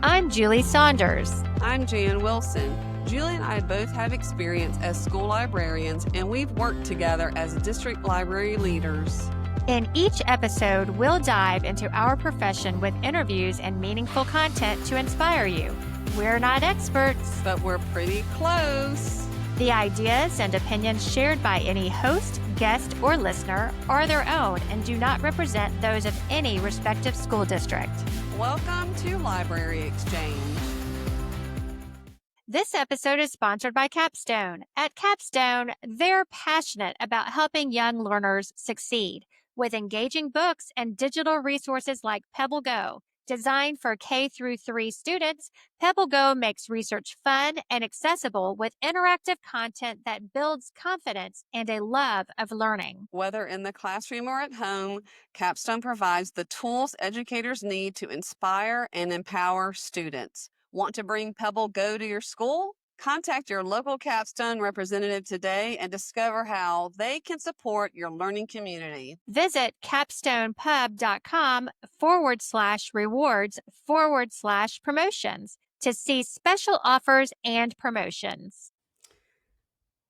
I'm Julie Saunders. I'm Jan Wilson. Julie and I both have experience as school librarians, and we've worked together as district library leaders. In each episode, we'll dive into our profession with interviews and meaningful content to inspire you. We're not experts, but we're pretty close. The ideas and opinions shared by any host, guest, or listener are their own and do not represent those of any respective school district. Welcome to Library Exchange. This episode is sponsored by Capstone. At Capstone, they're passionate about helping young learners succeed with engaging books and digital resources like Pebble Go. Designed for K-3 students, Pebble Go makes research fun and accessible with interactive content that builds confidence and a love of learning. Whether in the classroom or at home, Capstone provides the tools educators need to inspire and empower students. Want to bring Pebble Go to your school? Contact your local Capstone representative today and discover how they can support your learning community. Visit capstonepub.com/rewards/promotions to see special offers and promotions.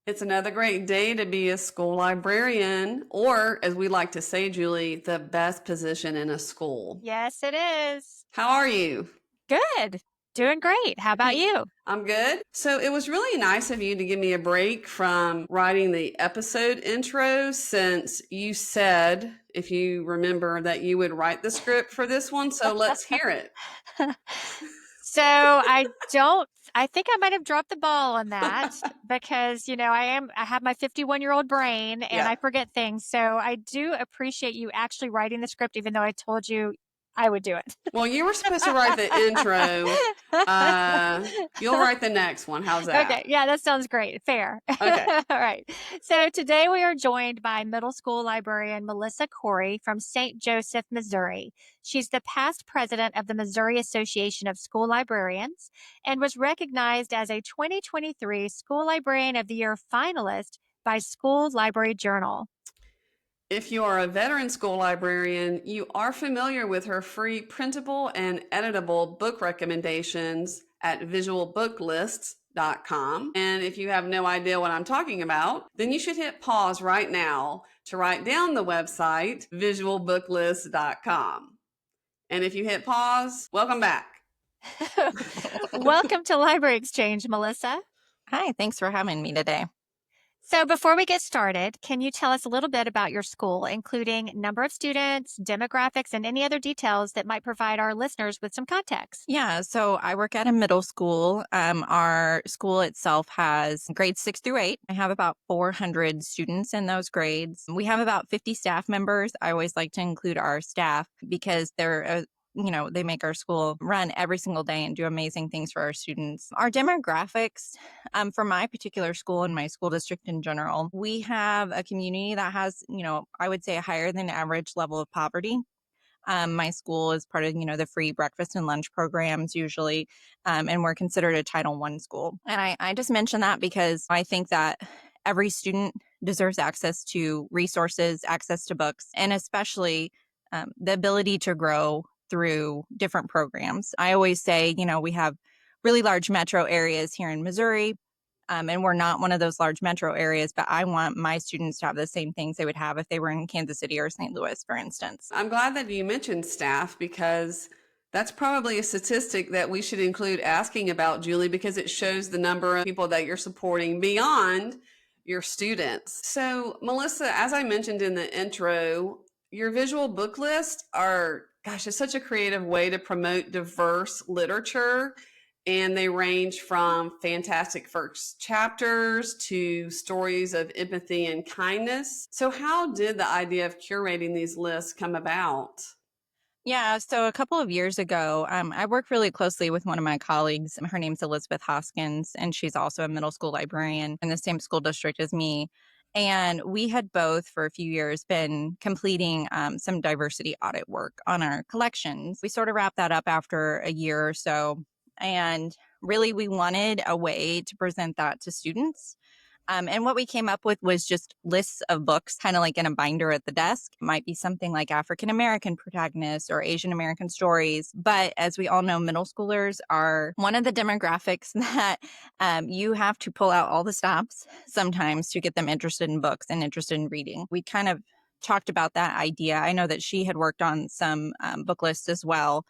It's another great day to be a school librarian, or as we like to say, Julie, the best position in a school. Yes, it is. How are you? Good. Doing great. How about you? I'm good. So it was really nice of you to give me a break from writing the episode intro, since you said, if you remember, that you would write the script for this one. So let's hear it. So I think I might have dropped the ball on that because, I have my 51-year-old brain and I forget things. So I do appreciate you actually writing the script, even though I told you I would do it. Well, you were supposed to write the intro. You'll write the next one. How's that? Okay. Yeah, that sounds great. Fair. Okay. All right. So today we are joined by middle school librarian Melissacorey from St. Joseph, Missouri. She's the past president of the Missouri Association of School Librarians and was recognized as a 2023 School Librarian of the Year finalist by School Library Journal. If you are a veteran school librarian, you are familiar with her free printable and editable book recommendations at visualbooklists.com. And if you have no idea what I'm talking about, then you should hit pause right now to write down the website visualbooklists.com. And if you hit pause, welcome back. Welcome to Library Exchange, Melissa. Hi, thanks for having me today. So before we get started, can you tell us a little bit about your school, including number of students, demographics, and any other details that might provide our listeners with some context? Yeah, so I work at a middle school. Our school itself has grades 6 through 8. I have about 400 students in those grades. We have about 50 staff members. I always like to include our staff because they're they make our school run every single day and do amazing things for our students. Our demographics, for my particular school and my school district in general, we have a community that has, I would say a higher than average level of poverty. My school is part of, the free breakfast and lunch programs usually, and we're considered a Title I school. And I just mention that because I think that every student deserves access to resources, access to books, and especially the ability to grow through different programs. I always say, we have really large metro areas here in Missouri, and we're not one of those large metro areas, but I want my students to have the same things they would have if they were in Kansas City or St. Louis, for instance. I'm glad that you mentioned staff, because that's probably a statistic that we should include asking about, Julie, because it shows the number of people that you're supporting beyond your students. So, Melissa, as I mentioned in the intro, your visual book lists are, it's such a creative way to promote diverse literature. And they range from fantastic first chapters to stories of empathy and kindness. So how did the idea of curating these lists come about? Yeah, so a couple of years ago, I worked really closely with one of my colleagues. Her name's Elizabeth Hoskins, and she's also a middle school librarian in the same school district as me. And we had both for a few years been completing some diversity audit work on our collections. We sort of wrapped that up after a year or so. And really, we wanted a way to present that to students And what we came up with was just lists of books, kind of like in a binder at the desk. It might be something like African American protagonists or Asian American stories. But as we all know, middle schoolers are one of the demographics that you have to pull out all the stops sometimes to get them interested in books and interested in reading. We kind of talked about that idea. I know that she had worked on some book lists as well.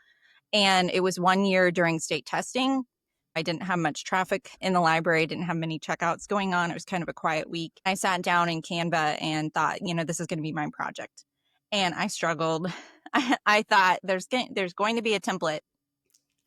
And it was one year during state testing. I didn't have much traffic in the library, didn't have many checkouts going on. It was kind of a quiet week. I sat down in Canva and thought, this is going to be my project. And I struggled. I thought there's going to be a template,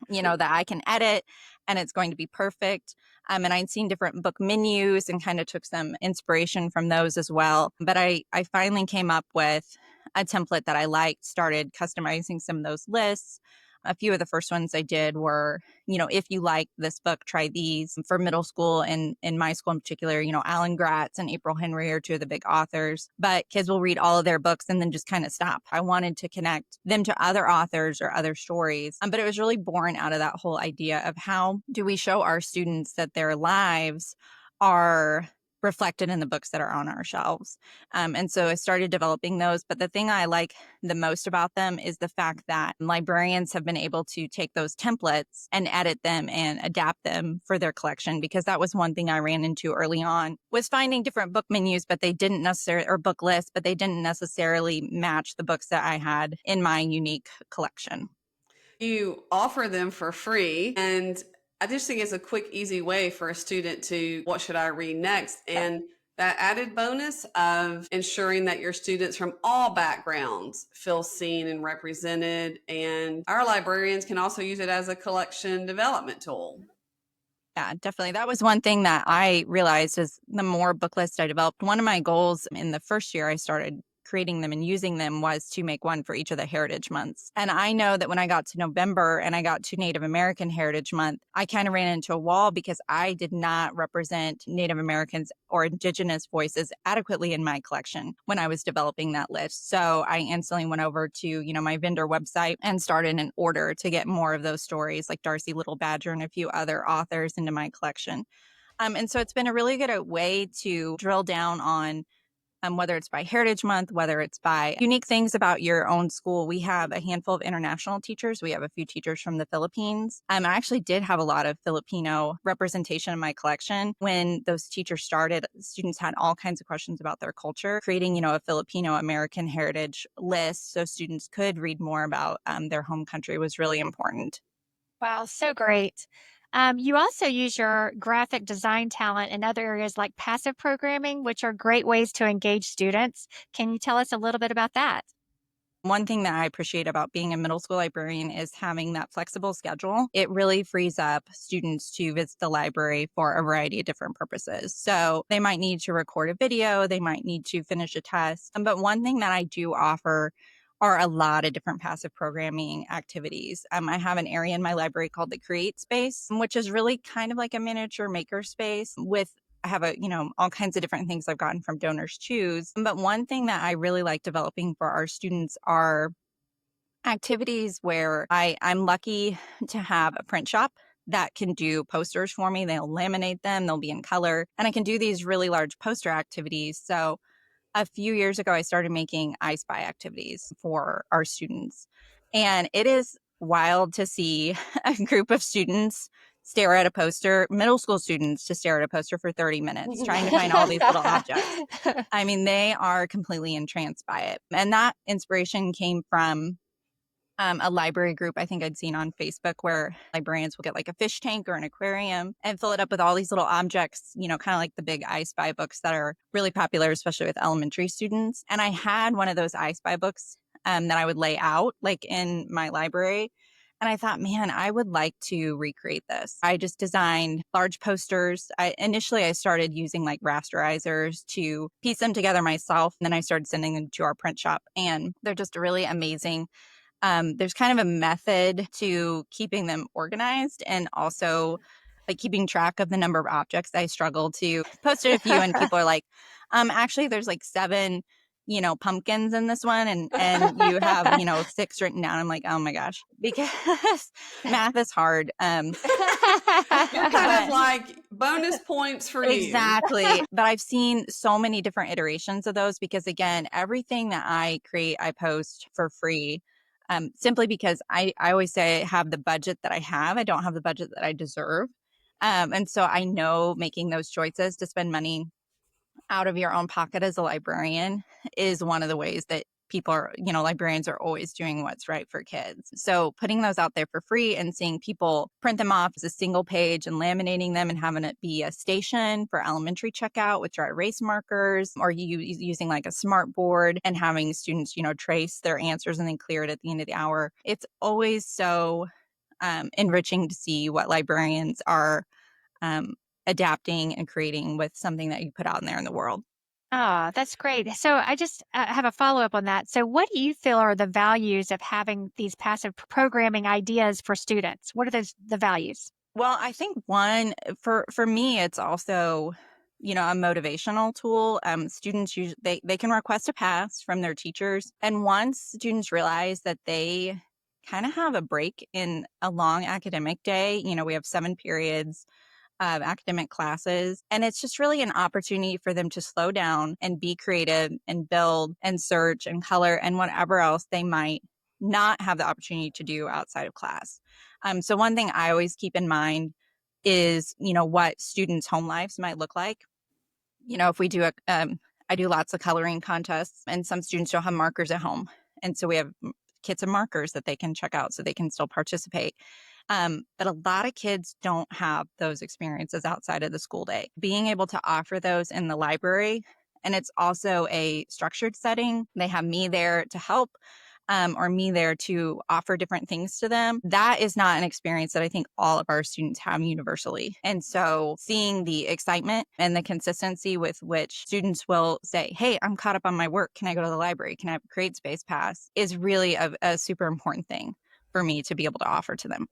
that I can edit and it's going to be perfect. And I'd seen different book menus and kind of took some inspiration from those as well. But I finally came up with a template that I liked, started customizing some of those lists. A few of the first ones I did were, if you like this book, try these. For middle school and in my school in particular, Alan Gratz and April Henry are two of the big authors, but kids will read all of their books and then just kind of stop. I wanted to connect them to other authors or other stories, but it was really born out of that whole idea of how do we show our students that their lives are reflected in the books that are on our shelves. And so I started developing those. But the thing I like the most about them is the fact that librarians have been able to take those templates and edit them and adapt them for their collection, because that was one thing I ran into early on, was finding different book menus, but they didn't necessarily, or book lists, but they didn't necessarily match the books that I had in my unique collection. You offer them for free, and I just think it's a quick, easy way for a student to, what should I read next? And that added bonus of ensuring that your students from all backgrounds feel seen and represented. And our librarians can also use it as a collection development tool. Yeah, definitely. That was one thing that I realized is the more book lists I developed, one of my goals in the first year I started creating them and using them was to make one for each of the heritage months. And I know that when I got to November and I got to Native American Heritage Month, I kind of ran into a wall because I did not represent Native Americans or Indigenous voices adequately in my collection when I was developing that list. So I instantly went over to, my vendor website and started an order to get more of those stories like Darcy Little Badger and a few other authors into my collection. And so it's been a really good way to drill down on whether it's by Heritage Month, whether it's by unique things about your own school. We have a handful of international teachers. We have a few teachers from the Philippines. I actually did have a lot of Filipino representation in my collection. When those teachers started, students had all kinds of questions about their culture. Creating, a Filipino American heritage list so students could read more about their home country was really important. Wow, so great. You also use your graphic design talent in other areas like passive programming, which are great ways to engage students. Can you tell us a little bit about that? One thing that I appreciate about being a middle school librarian is having that flexible schedule. It really frees up students to visit the library for a variety of different purposes. So they might need to record a video, they might need to finish a test. But one thing that I do offer are a lot of different passive programming activities. I have an area in my library called the Create Space, which is really kind of like a miniature maker space with I have all kinds of different things I've gotten from Donors Choose. But one thing that I really like developing for our students are activities where I'm lucky to have a print shop that can do posters for me. They'll laminate them, they'll be in color, and I can do these really large poster activities. So a few years ago, I started making I Spy activities for our students. And it is wild to see a group of students stare at a poster, middle school students to stare at a poster for 30 minutes, trying to find all these little objects. I mean, they are completely entranced by it. And that inspiration came from a library group I think I'd seen on Facebook where librarians will get like a fish tank or an aquarium and fill it up with all these little objects, kind of like the big I Spy books that are really popular, especially with elementary students. And I had one of those I Spy books that I would lay out like in my library. And I thought, man, I would like to recreate this. I just designed large posters. Initially, I started using like rasterizers to piece them together myself. And then I started sending them to our print shop. And they're just really amazing. There's kind of a method to keeping them organized and also like keeping track of the number of objects. I struggle to posted a few and people are like, actually there's like 7, pumpkins in this one and you have, 6 written down. I'm like, oh my gosh, because math is hard. You're kind of But like bonus points for you. exactly. But I've seen so many different iterations of those because, again, everything that I create, I post for free. Simply because I always say I have the budget that I have. I don't have the budget that I deserve. And so I know making those choices to spend money out of your own pocket as a librarian is one of the ways that people are, librarians are always doing what's right for kids. So putting those out there for free and seeing people print them off as a single page and laminating them and having it be a station for elementary checkout with dry erase markers, or you using like a smart board and having students, trace their answers and then clear it at the end of the hour. It's always so enriching to see what librarians are um, adapting and creating with something that you put out in there in the world. Oh, that's great. So I just have a follow up on that. So, what do you feel are the values of having these passive programming ideas for students? What are the values? Well, I think one for me, it's also, a motivational tool. Students they can request a pass from their teachers, and once students realize that they kind of have a break in a long academic day, we have 7 periods of academic classes. And it's just really an opportunity for them to slow down and be creative and build and search and color and whatever else they might not have the opportunity to do outside of class. So one thing I always keep in mind is, what students' home lives might look like. If we do I do lots of coloring contests, and some students don't have markers at home. And so we have kits of markers that they can check out so they can still participate. But a lot of kids don't have those experiences outside of the school day. Being able to offer those in the library, and it's also a structured setting, they have me there to help. Or me there to offer different things to them. That is not an experience that I think all of our students have universally. And so seeing the excitement and the consistency with which students will say, hey, I'm caught up on my work. Can I go to the library? Can I have a Create Space pass? Is really a super important thing for me to be able to offer to them.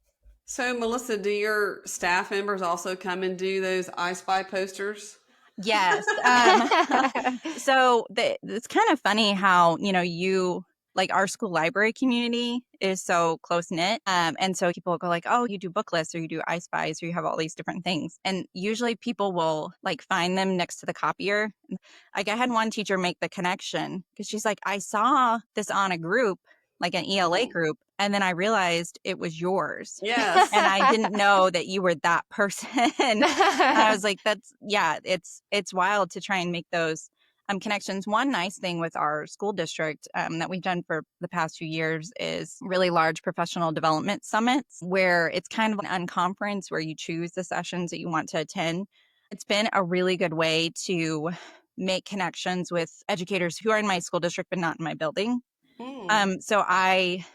So, Melissa, do your staff members also come and do those I Spy posters? Yes. So it's kind of funny how, you like our school library community is so close knit. And so people will go like, oh, you do book lists or you do I Spies or you have all these different things. And usually people will like find them next to the copier. Like I had one teacher make the connection because she's like, I saw this on a group, like an ELA group. And then I realized it was yours. Yes. And I didn't know that you were that person. And I was like, it's wild to try and make those connections. One nice thing with our school district that we've done for the past few years is really large professional development summits where it's kind of an unconference where you choose the sessions that you want to attend. It's been a really good way to make connections with educators who are in my school district but not in my building. So I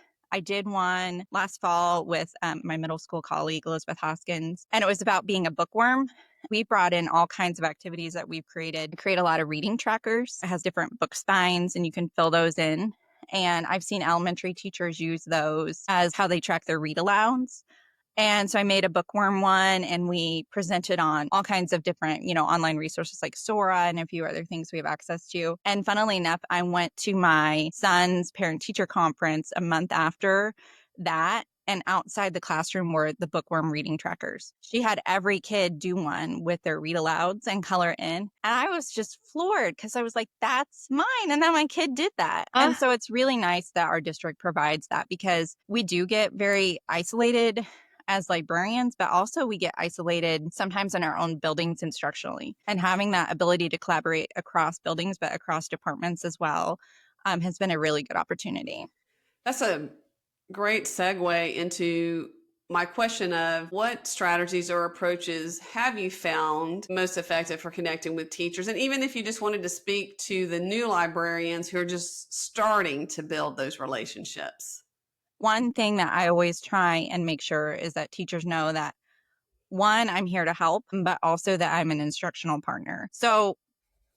did one last fall with my middle school colleague, Elizabeth Hoskins, and it was about being a bookworm. We brought in all kinds of activities that we've created, create a lot of reading trackers. It has different book spines and you can fill those in. And I've seen elementary teachers use those as how they track their read alouds. And so I made a bookworm one and we presented on all kinds of different, online resources like Sora and a few other things we have access to. And funnily enough, I went to my son's parent teacher conference a month after that. And outside the classroom were the bookworm reading trackers. She had every kid do one with their read alouds and color in. And I was just floored because I was like, that's mine. And then my kid did that. And so it's really nice that our district provides that because we do get very isolated as librarians, but also we get isolated sometimes in our own buildings instructionally. And having that ability to collaborate across buildings, but across departments as well, has been a really good opportunity. That's a great segue into my question of what strategies or approaches have you found most effective for connecting with teachers? And even if you just wanted to speak to the new librarians who are just starting to build those relationships. One thing that I always try and make sure is that teachers know that, one, I'm here to help, but also that I'm an instructional partner. So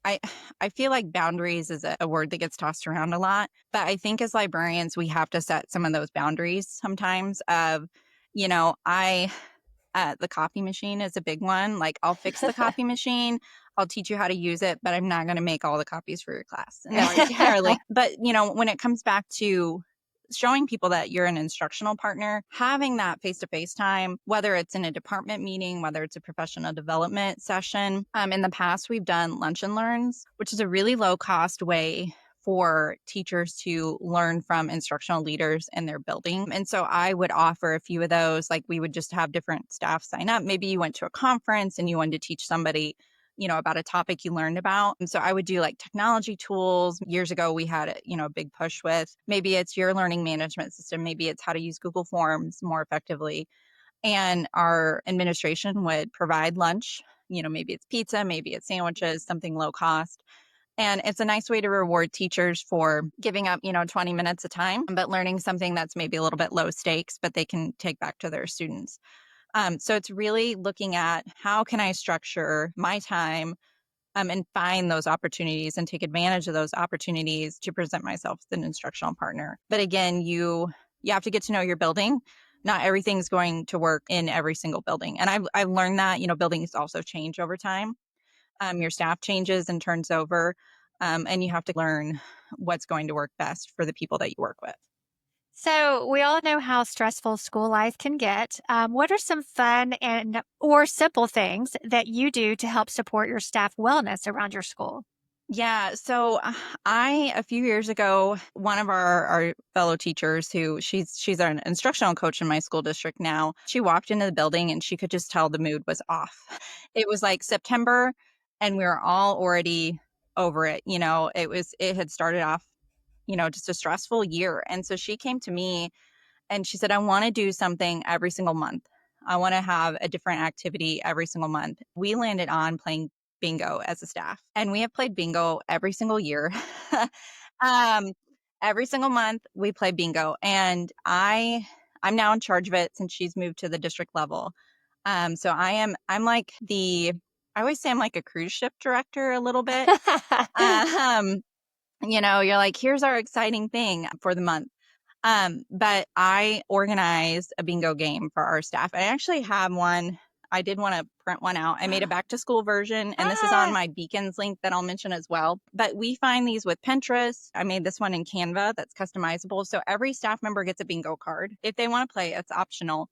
I feel like boundaries is a word that gets tossed around a lot, but I think as librarians, we have to set some of those boundaries sometimes of, the copy machine is a big one. Like I'll fix the copy machine. I'll teach you how to use it, but I'm not going to make all the copies for your class. No, entirely. But, when it comes back to showing people that you're an instructional partner, having that face-to-face time, whether it's in a department meeting, whether it's a professional development session. In the past, we've done lunch and learns, which is a really low-cost way for teachers to learn from instructional leaders in their building. And so I would offer a few of those, like we would just have different staff sign up. Maybe you went to a conference and you wanted to teach somebody about a topic you learned about. And so I would do like technology tools. Years ago, we had a big push with maybe it's your learning management system. Maybe it's how to use Google Forms more effectively. And our administration would provide lunch. Maybe it's pizza, maybe it's sandwiches, something low cost. And it's a nice way to reward teachers for giving up, 20 minutes of time, but learning something that's maybe a little bit low stakes, but they can take back to their students. So it's really looking at how can I structure my time and find those opportunities and take advantage of those opportunities to present myself as an instructional partner. But again, you have to get to know your building. Not everything's going to work in every single building. And I've learned that, buildings also change over time. Your staff changes and turns over, and you have to learn what's going to work best for the people that you work with. So we all know how stressful school life can get. What are some fun and or simple things that you do to help support your staff wellness around your school? Yeah. So a few years ago, one of our fellow teachers who she's an instructional coach in my school district now, she walked into the building and she could just tell the mood was off. It was like September and we were all already over it. It had started off, just a stressful year. And so she came to me and she said, I want to do something every single month. I want to have a different activity every single month. We landed on playing bingo as a staff, and we have played bingo every single year. um, every single month we play bingo, and I'm now in charge of it since she's moved to the district level. So I'm like I always say I'm like a cruise ship director a little bit. um, you're like, here's our exciting thing for the month. But I organized a bingo game for our staff. I actually have one. I did want to print one out. I made a back to school version, and this is on my beacons link that I'll mention as well. But we find these with Pinterest. I made this one in Canva that's customizable. So every staff member gets a bingo card. If they want to play, it's optional.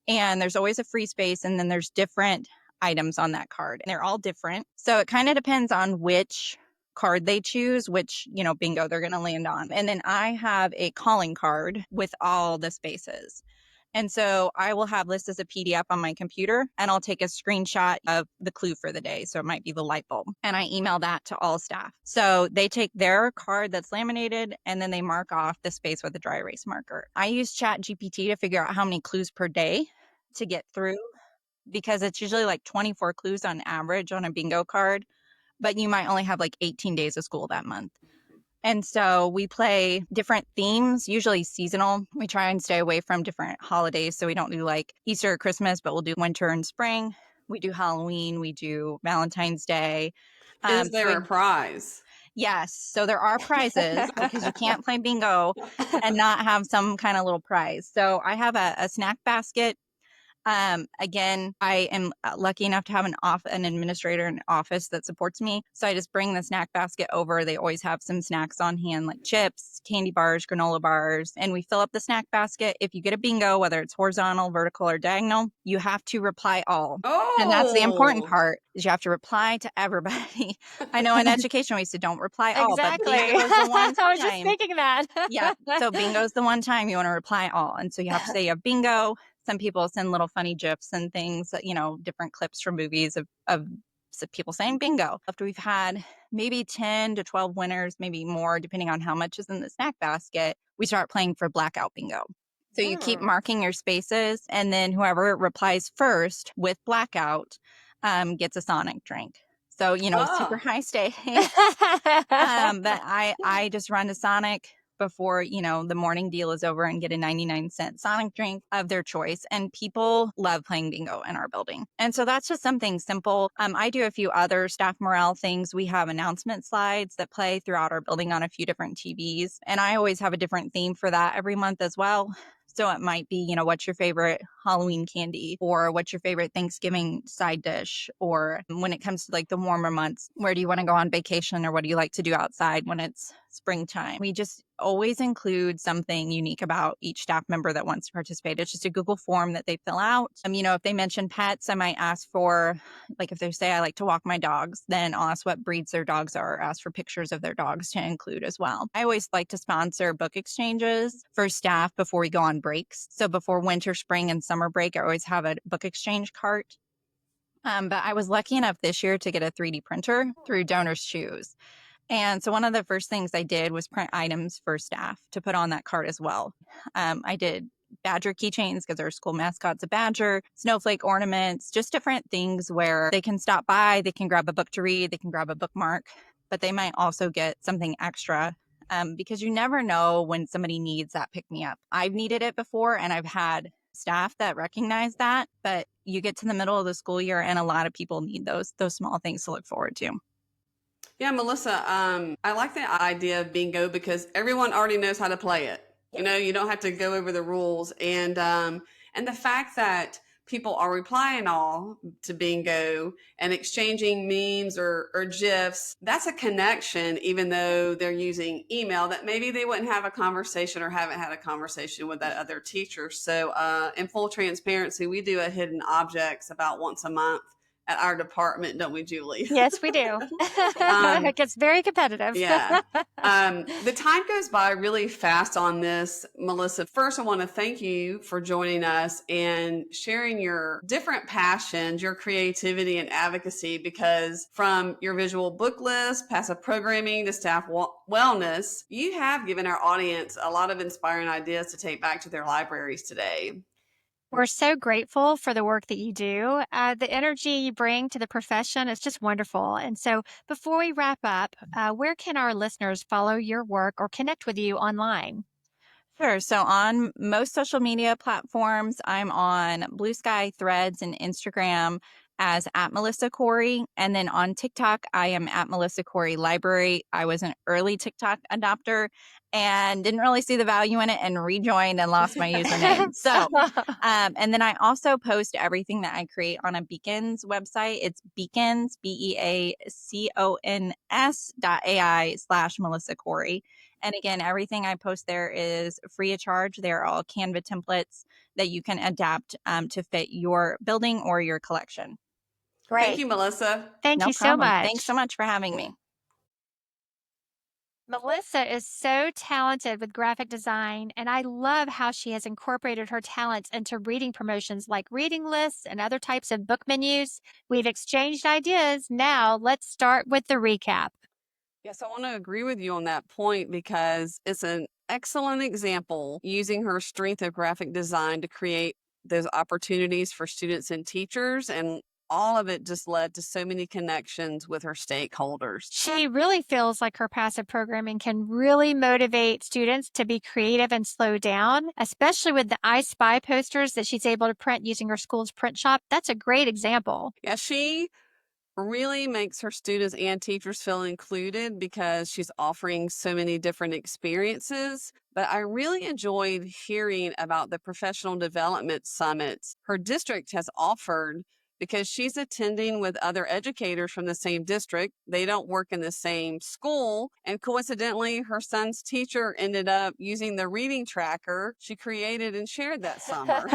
And there's always a free space, and then there's different items on that card. And they're all different. So it kind of depends on which card they choose, which, bingo they're going to land on. And then I have a calling card with all the spaces. And so I will have this as a PDF on my computer, and I'll take a screenshot of the clue for the day. So it might be the light bulb, and I email that to all staff. So they take their card that's laminated and then they mark off the space with a dry erase marker. I use ChatGPT to figure out how many clues per day to get through, because it's usually like 24 clues on average on a bingo card, but you might only have like 18 days of school that month. And so we play different themes, usually seasonal. We try and stay away from different holidays. So we don't do like Easter or Christmas, but we'll do winter and spring. We do Halloween. We do Valentine's Day. Is there a prize? Yes. So there are prizes because you can't play bingo and not have some kind of little prize. So I have a snack basket. Again, I am lucky enough to have an administrator in office that supports me. So I just bring the snack basket over. They always have some snacks on hand, like chips, candy bars, granola bars, and we fill up the snack basket. If you get a bingo, whether it's horizontal, vertical, or diagonal, you have to reply all. Oh, and that's the important part, is you have to reply to everybody. I know in education we said don't reply all, Exactly. but bingo is the one I was just time. thinking that. Yeah. So bingo is the one time you want to reply all. And so you have to say you have bingo. Some people send little funny GIFs and things, different clips from movies of people saying bingo. After we've had maybe 10 to 12 winners, maybe more, depending on how much is in the snack basket, we start playing for blackout bingo. So you keep marking your spaces, and then whoever replies first with blackout gets a Sonic drink. So, super high stakes. But I just run to Sonic before, the morning deal is over and get a 99-cent Sonic drink of their choice. And people love playing bingo in our building. And so that's just something simple. I do a few other staff morale things. We have announcement slides that play throughout our building on a few different TVs. And I always have a different theme for that every month as well. So it might be, what's your favorite Halloween candy, or what's your favorite Thanksgiving side dish? Or when it comes to like the warmer months, where do you want to go on vacation, or what do you like to do outside when it's springtime? We just always include something unique about each staff member that wants to participate. It's just a Google form that they fill out. If they mention pets, I might ask for, like if they say I like to walk my dogs, then I'll ask what breeds their dogs are, or ask for pictures of their dogs to include as well. I always like to sponsor book exchanges for staff before we go on breaks. So before winter, spring, and summer break, I always have a book exchange cart. But I was lucky enough this year to get a 3D printer through Donors Choose. And so one of the first things I did was print items for staff to put on that cart as well. I did badger keychains because our school mascot's a badger, snowflake ornaments, just different things where they can stop by, they can grab a book to read, they can grab a bookmark, but they might also get something extra because you never know when somebody needs that pick-me-up. I've needed it before, and I've had staff that recognize that, but you get to the middle of the school year and a lot of people need those small things to look forward to. Yeah, Melissa, I like the idea of bingo because everyone already knows how to play it. You don't have to go over the rules. And the fact that people are replying all to bingo and exchanging memes or GIFs, that's a connection, even though they're using email that maybe they wouldn't have a conversation or haven't had a conversation with that other teacher. So in full transparency, we do a hidden objects about once a month at our department, don't we, Julie? Yes, we do. It gets very competitive. Yeah. The time goes by really fast on this, Melissa. First, I want to thank you for joining us and sharing your different passions, your creativity and advocacy, because from your visual book list, passive programming to staff wellness, you have given our audience a lot of inspiring ideas to take back to their libraries today. We're so grateful for the work that you do. The energy you bring to the profession is just wonderful. And so, before we wrap up, where can our listeners follow your work or connect with you online? Sure. So on most social media platforms, I'm on Blue Sky, Threads, and Instagram as at Melissa Corey. And then on TikTok, I am at Melissa Corey Library. I was an early TikTok adopter and didn't really see the value in it and rejoined and lost my username. So, and then I also post everything that I create on a Beacons website. It's beacons, beacons.ai/Melissa Corey. And again, everything I post there is free of charge. They're all Canva templates that you can adapt to fit your building or your collection. Great. Thank you, Melissa. Thank No you so problem. much. Thanks so much for having me. Melissa is so talented with graphic design, and I love how she has incorporated her talents into reading promotions like reading lists and other types of book menus. We've exchanged ideas. Now let's start with the recap. Yes, I want to agree with you on that point because it's an excellent example using her strength of graphic design to create those opportunities for students and teachers. And all of it just led to so many connections with her stakeholders. She really feels like her passive programming can really motivate students to be creative and slow down, especially with the I Spy posters that she's able to print using her school's print shop. That's a great example. Yeah, she really makes her students and teachers feel included because she's offering so many different experiences. But I really enjoyed hearing about the professional development summits her district has offered because she's attending with other educators from the same district. They don't work in the same school. And coincidentally, her son's teacher ended up using the reading tracker she created and shared that summer.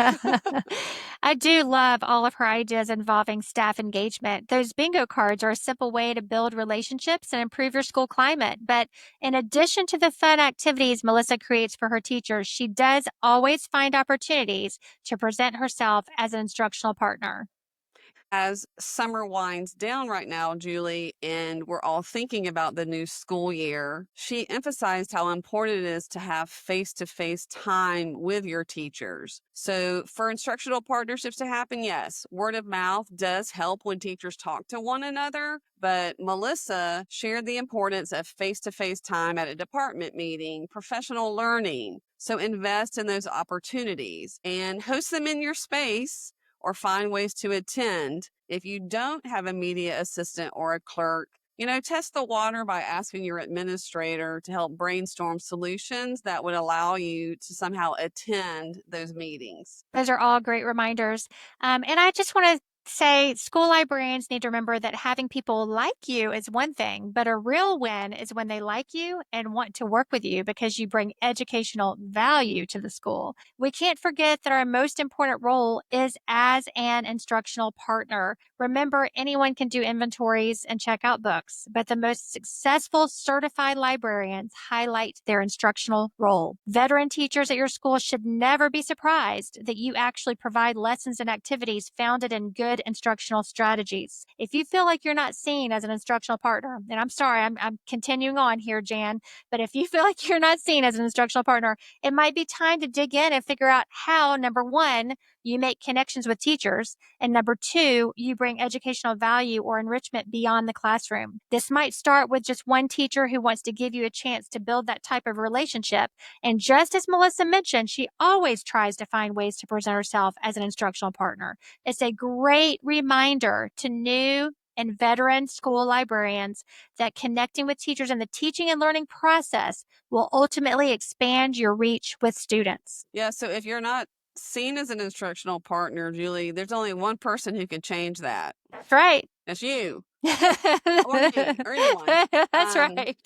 I do love all of her ideas involving staff engagement. Those bingo cards are a simple way to build relationships and improve your school climate. But in addition to the fun activities Melissa creates for her teachers, she does always find opportunities to present herself as an instructional partner. As summer winds down right now, Julie, and we're all thinking about the new school year, she emphasized how important it is to have face-to-face time with your teachers. So for instructional partnerships to happen, yes, word of mouth does help when teachers talk to one another. But Melissa shared the importance of face-to-face time at a department meeting, professional learning. So invest in those opportunities and host them in your space or find ways to attend. If you don't have a media assistant or a clerk, Test the water by asking your administrator to help brainstorm solutions that would allow you to somehow attend those meetings. Those are all great reminders. And I just want to say school librarians need to remember that having people like you is one thing, but a real win is when they like you and want to work with you because you bring educational value to the school. We can't forget that our most important role is as an instructional partner. Remember, anyone can do inventories and check out books, but the most successful certified librarians highlight their instructional role. Veteran teachers at your school should never be surprised that you actually provide lessons and activities founded in good instructional strategies. If you feel like you're not seen as an instructional partner, and I'm sorry, I'm continuing on here, Jan, but if you feel like you're not seen as an instructional partner, it might be time to dig in and figure out how, number one, you make connections with teachers, and number two, you bring educational value or enrichment beyond the classroom. This might start with just one teacher who wants to give you a chance to build that type of relationship. And just as Melissa mentioned, she always tries to find ways to present herself as an instructional partner. It's a great reminder to new and veteran school librarians that connecting with teachers in the teaching and learning process will ultimately expand your reach with students. Yeah, so if you're not seen as an instructional partner, Julie, there's only one person who can change that. That's right. That's you. Or me, or anyone. That's right.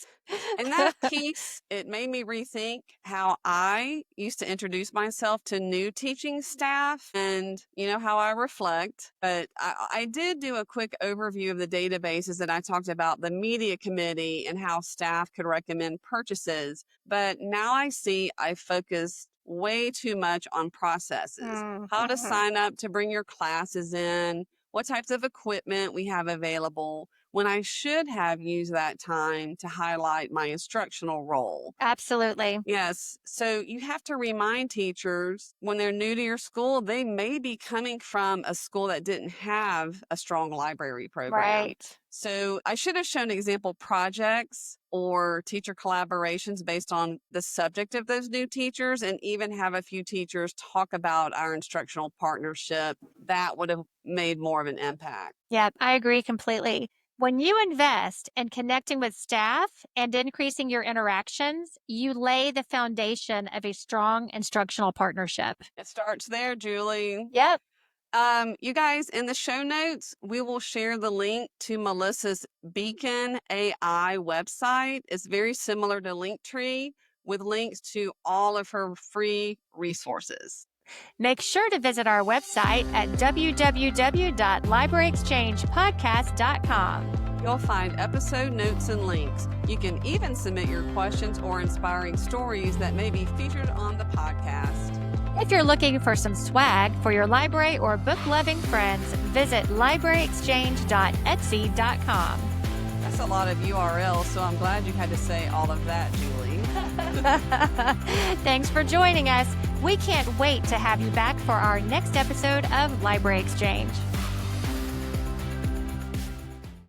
And that piece, it made me rethink how I used to introduce myself to new teaching staff and, how I reflect. But I did do a quick overview of the databases that I talked about, the media committee and how staff could recommend purchases. But now I see I focused way too much on processes, how to sign up to bring your classes in, what types of equipment we have available, when I should have used that time to highlight my instructional role. Absolutely. Yes. So you have to remind teachers when they're new to your school, they may be coming from a school that didn't have a strong library program. Right. So I should have shown example projects or teacher collaborations based on the subject of those new teachers, and even have a few teachers talk about our instructional partnership. That would have made more of an impact. Yeah, I agree completely. When you invest in connecting with staff and increasing your interactions, you lay the foundation of a strong instructional partnership. It starts there, Julie. Yep. You guys, in the show notes, we will share the link to Melissa's Beacon AI website. It's very similar to Linktree with links to all of her free resources. Make sure to visit our website at www.libraryexchangepodcast.com. You'll find episode notes and links. You can even submit your questions or inspiring stories that may be featured on the podcast. If you're looking for some swag for your library or book-loving friends, visit libraryexchange.etsy.com. That's a lot of URLs, so I'm glad you had to say all of that, Julie. Thanks for joining us. We can't wait to have you back for our next episode of Library Exchange.